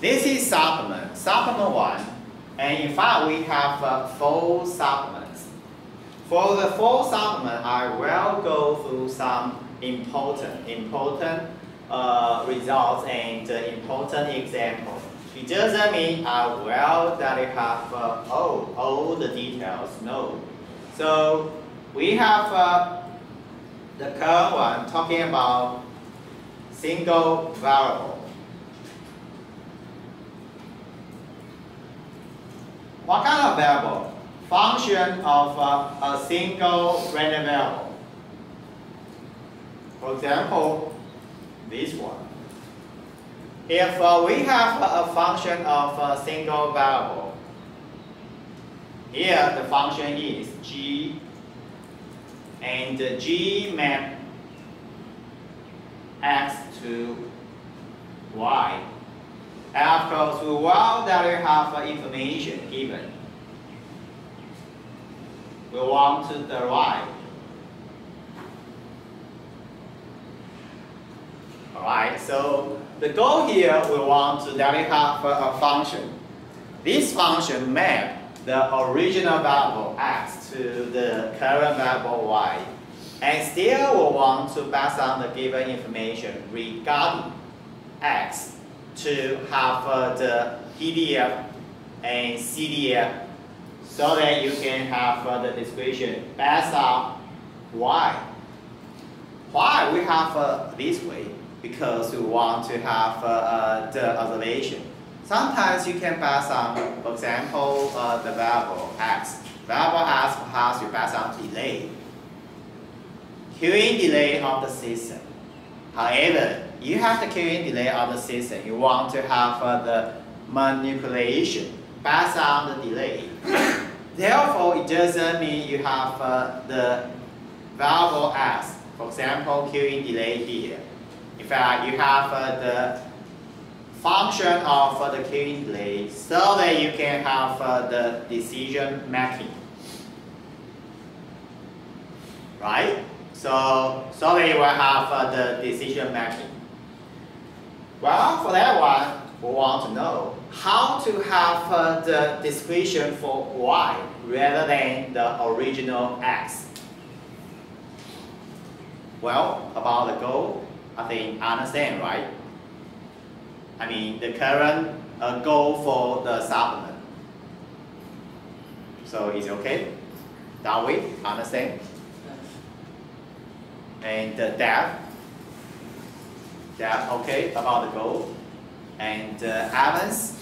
This is supplement 1, and in fact we have 4 supplements. For the 4 supplements, I will go through some important results and important examples. It doesn't mean I will that it have all the details. No. So we have the current one talking about single variable. What kind of variable? Function of a single random variable. For example, this one. If we have a function of a single variable, here the function is g, and g map x to y. And of course, we want that we have information given. We want to derive. Alright, so the goal here, we want to that we have a function. This function map the original variable x to the current variable y. And still we want to pass on the given information regarding x to have the PDF and CDF so that you can have the description based on y. Why we have this way? Because we want to have the observation. Sometimes you can pass on, for example, the variable x. Variable x has you pass on delay. Queuing delay of the system. However, you have the queuing delay of the system. You want to have the manipulation pass on the delay. Therefore, it doesn't mean you have the variable x. For example, queuing delay here. In fact, you have the function of the queuing delay so that you can have the decision making. Right? So that you will have the decision making. Well, for that one, we want to know how to have the description for y rather than the original x. Well, about the goal, I think I understand, right? I mean, the current goal for the supplement. So is it okay? That way, understand? And the depth, okay, about the goal. And Evans,